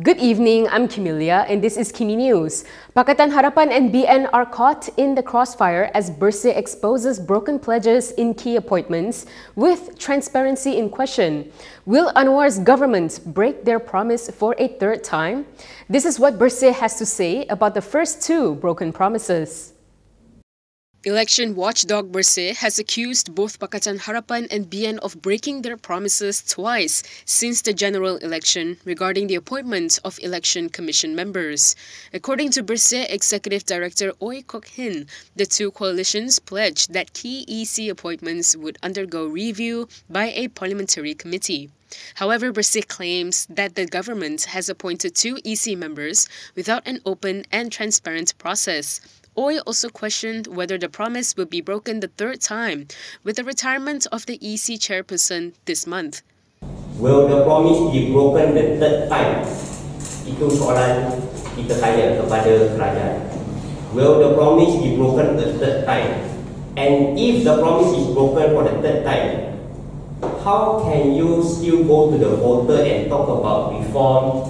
Good evening, I'm Camelia and this is KiniNews. Pakatan Harapan and BN are caught in the crossfire as Bersih exposes broken pledges in key appointments with transparency in question. Will Anwar's government break their promise for a third time? This is what Bersih has to say about the first two broken promises. Election watchdog Bersih has accused both Pakatan Harapan and BN of breaking their promises twice since the general election regarding the appointment of election commission members. According to Bersih Executive Director Ooi Kok Hin, the two coalitions pledged that key EC appointments would undergo review by a parliamentary committee. However, Bersih claims that the government has appointed two EC members without an open and transparent process. Ooi also questioned whether the promise would be broken the third time with the retirement of the EC chairperson this month. Will the promise be broken the third time? Itu soalan kita tanya kepada kerajaan. Will the promise be broken the third time? And if the promise is broken for the third time, how can you still go to the voter and talk about reform?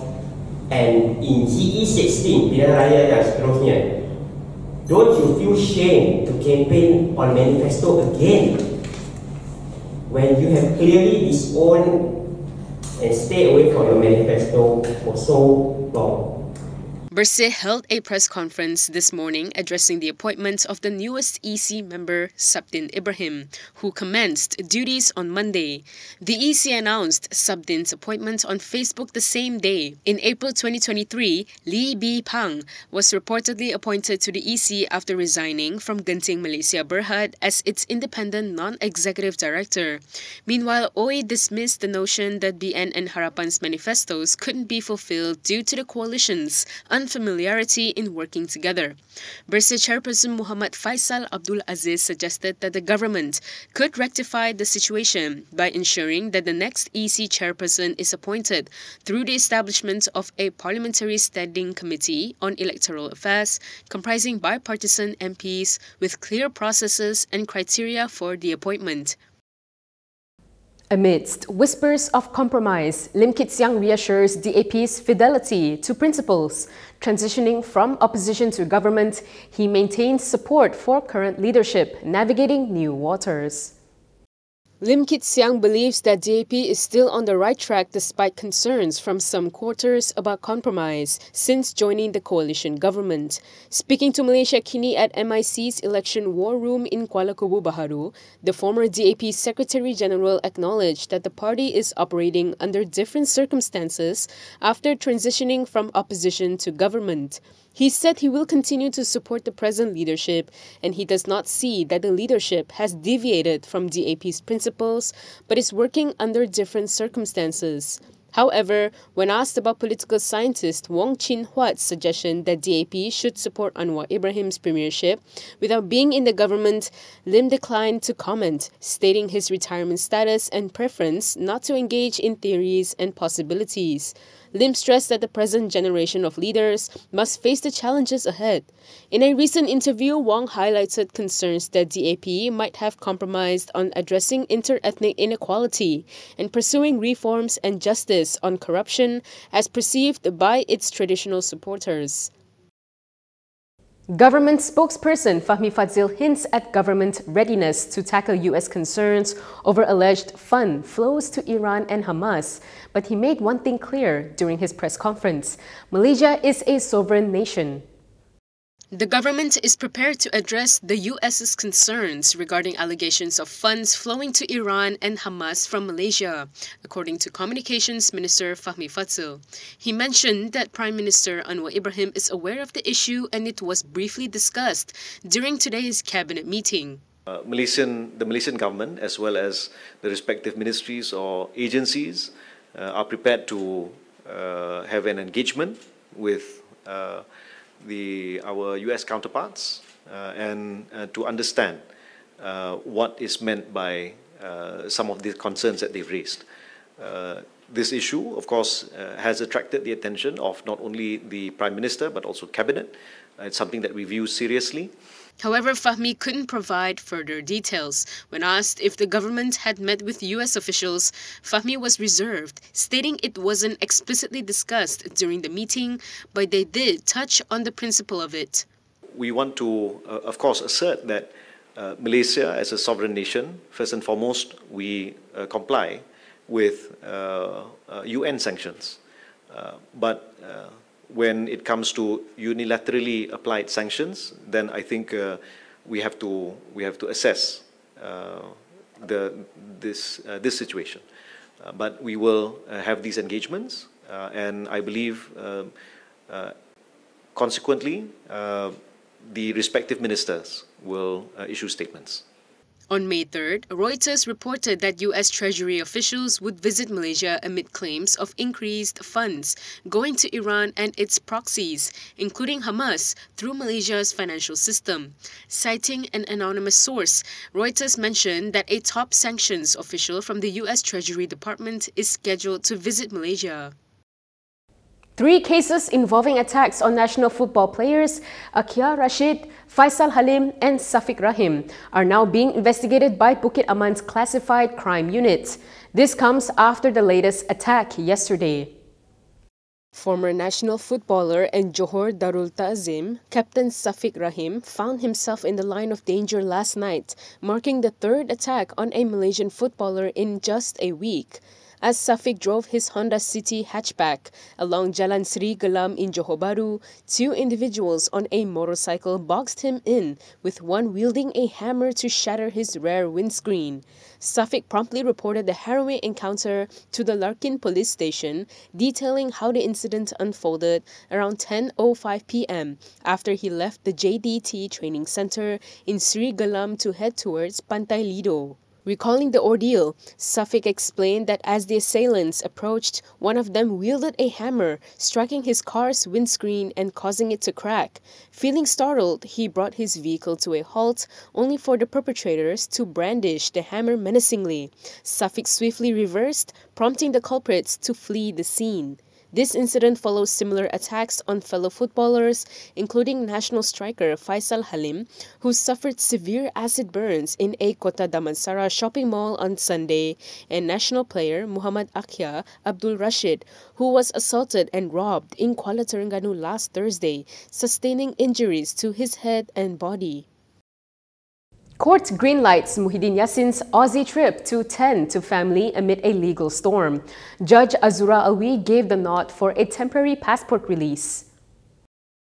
And in GE16, pilihan raya dan seterusnya, don't you feel shame to campaign on manifesto again when you have clearly disowned and stay away from your manifesto for so long? Bersih held a press conference this morning addressing the appointment of the newest EC member, Sabdin Ibrahim, who commenced duties on Monday. The EC announced Sabdin's appointment on Facebook the same day. In April 2023, Lee Bee Pang was reportedly appointed to the EC after resigning from Genting Malaysia Berhad as its independent non-executive director. Meanwhile, Ooi dismissed the notion that BN and Harapan's manifestos couldn't be fulfilled due to the coalition's unfamiliarity in working together. Bersih Chairperson Muhammad Faisal Abdul Aziz suggested that the government could rectify the situation by ensuring that the next EC chairperson is appointed through the establishment of a parliamentary standing committee on electoral affairs comprising bipartisan MPs with clear processes and criteria for the appointment. Amidst whispers of compromise, Lim Kitang reassures DAP's fidelity to principles. Transitioning from opposition to government, he maintains support for current leadership, navigating new waters. Lim Kitang believes that DAP is still on the right track despite concerns from some quarters about compromise since joining the coalition government. Speaking to Malaysia Kini at MIC's election war room in Kuala Kubu Baharu, the former DAP Secretary General acknowledged that the party is operating under different circumstances after transitioning from opposition to government. He said he will continue to support the present leadership and he does not see that the leadership has deviated from DAP's principles but is working under different circumstances. However, when asked about political scientist Wong Chin Huat's suggestion that DAP should support Anwar Ibrahim's premiership without being in the government, Lim declined to comment, stating his retirement status and preference not to engage in theories and possibilities. Lim stressed that the present generation of leaders must face the challenges ahead. In a recent interview, Wong highlighted concerns that DAP might have compromised on addressing inter-ethnic inequality and pursuing reforms and justice on corruption as perceived by its traditional supporters. Government spokesperson Fahmi Fadzil hints at government readiness to tackle U.S. concerns over alleged fund flows to Iran and Hamas. But he made one thing clear during his press conference: Malaysia is a sovereign nation. The government is prepared to address the U.S.'s concerns regarding allegations of funds flowing to Iran and Hamas from Malaysia, according to Communications Minister Fahmi Fadzil. He mentioned that Prime Minister Anwar Ibrahim is aware of the issue and it was briefly discussed during today's cabinet meeting. The Malaysian government, as well as the respective ministries or agencies, are prepared to have an engagement with our US counterparts and to understand what is meant by some of the concerns that they've raised. This issue, of course, has attracted the attention of not only the Prime Minister but also Cabinet. It's something that we view seriously. However, Fahmi couldn't provide further details. When asked if the government had met with US officials, Fahmi was reserved, stating it wasn't explicitly discussed during the meeting, but they did touch on the principle of it. We want to, of course, assert that Malaysia, as a sovereign nation, first and foremost, we comply with UN sanctions. But when it comes to unilaterally applied sanctions, then I think we have to assess this situation. But we will have these engagements, and I believe consequently the respective ministers will issue statements. On May 3rd, Reuters reported that US Treasury officials would visit Malaysia amid claims of increased funds going to Iran and its proxies, including Hamas, through Malaysia's financial system. Citing an anonymous source, Reuters mentioned that a top sanctions official from the US Treasury Department is scheduled to visit Malaysia. 3 cases involving attacks on national football players Akia Rashid, Faisal Halim and Safiq Rahim are now being investigated by Bukit Aman's Classified Crime Unit. This comes after the latest attack yesterday. Former national footballer and Johor Darul Ta'zim, Captain Safiq Rahim, found himself in the line of danger last night, marking the 3rd attack on a Malaysian footballer in just a week. As Safiq drove his Honda City hatchback along Jalan Sri Gelam in Johor Bahru, 2 individuals on a motorcycle boxed him in, with one wielding a hammer to shatter his rear windscreen. Safiq promptly reported the harrowing encounter to the Larkin police station, detailing how the incident unfolded around 10:05 p.m. after he left the JDT training center in Sri Gelam to head towards Pantai Lido. Recalling the ordeal, Safiq explained that as the assailants approached, one of them wielded a hammer, striking his car's windscreen and causing it to crack. Feeling startled, he brought his vehicle to a halt, only for the perpetrators to brandish the hammer menacingly. Safiq swiftly reversed, prompting the culprits to flee the scene. This incident follows similar attacks on fellow footballers, including national striker Faisal Halim, who suffered severe acid burns in a Kota Damansara shopping mall on Sunday, and national player Muhammad Akia Abdul Rashid, who was assaulted and robbed in Kuala Terengganu last Thursday, sustaining injuries to his head and body. Court greenlights Muhidin Yassin's Aussie trip to tend to family amid a legal storm. Judge Azura Ooi gave the nod for a temporary passport release.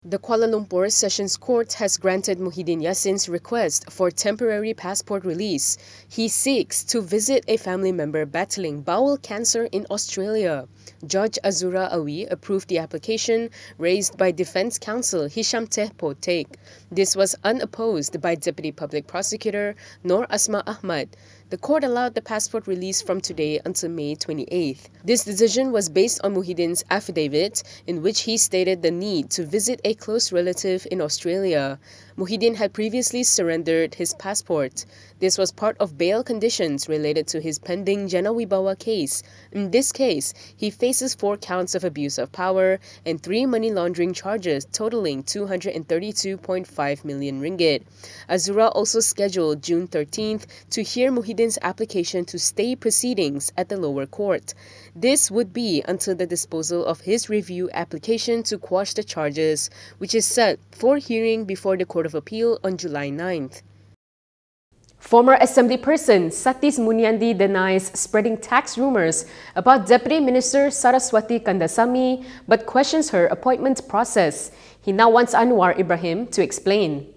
The Kuala Lumpur Sessions Court has granted Muhidin Yassin's request for temporary passport release. He seeks to visit a family member battling bowel cancer in Australia. Judge Azura Ooi approved the application raised by Defence Counsel Hisham Tehpo Teik. This was unopposed by Deputy Public Prosecutor Noor Asma Ahmad. The court allowed the passport release from today until May 28th. This decision was based on Muhidin's affidavit, in which he stated the need to visit a close relative in Australia. Muhidin had previously surrendered his passport. This was part of bail conditions related to his pending Jana Wibawa case. In this case, he faces 4 counts of abuse of power and 3 money laundering charges totaling 232.5 million ringgit. Azura also scheduled June 13th to hear Muhidin's application to stay proceedings at the lower court. This would be until the disposal of his review application to quash the charges, which is set for hearing before the Court of Appeal on July 9th. Former assemblyperson Satis Muniandi denies spreading tax rumors about Deputy Minister Saraswati Kandasamy but questions her appointment process. He now wants Anwar Ibrahim to explain.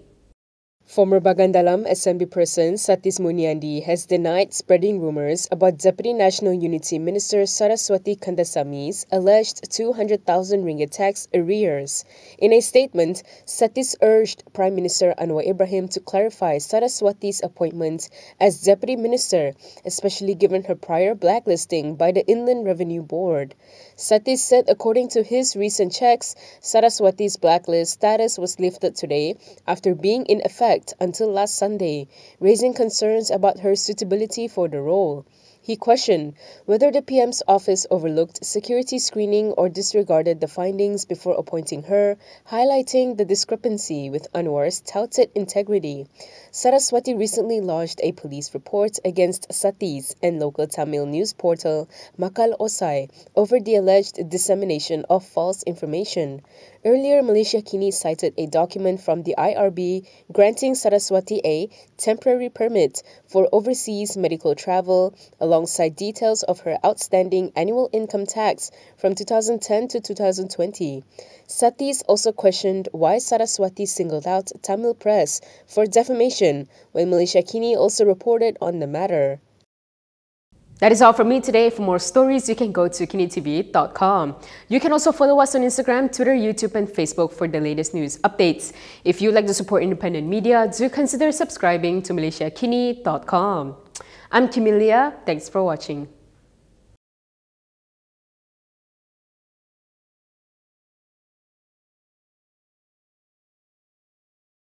Former Bagandalam assemblyperson Satis Muniandi has denied spreading rumors about Deputy National Unity Minister Saraswati Kandasamy's alleged 200,000 ringgit tax arrears. In a statement, Satis urged Prime Minister Anwar Ibrahim to clarify Saraswati's appointment as Deputy Minister, especially given her prior blacklisting by the Inland Revenue Board. Satis said according to his recent checks, Saraswati's blacklist status was lifted today after being in effect until last Sunday, raising concerns about her suitability for the role. He questioned whether the PM's office overlooked security screening or disregarded the findings before appointing her, highlighting the discrepancy with Anwar's touted integrity. Saraswati recently lodged a police report against Satish and local Tamil news portal Makal Osai over the alleged dissemination of false information. Earlier, Malaysia Kini cited a document from the IRB granting Saraswati a temporary permit for overseas medical travel, alongside details of her outstanding annual income tax from 2010 to 2020. Satish also questioned why Saraswati singled out Tamil press for defamation when Malaysia Kini also reported on the matter. That is all from me today. For more stories, you can go to Kinitv.com. You can also follow us on Instagram, Twitter, YouTube, and Facebook for the latest news updates. If you'd like to support independent media, do consider subscribing to MalaysiaKini.com. I'm Camelia. Thanks for watching.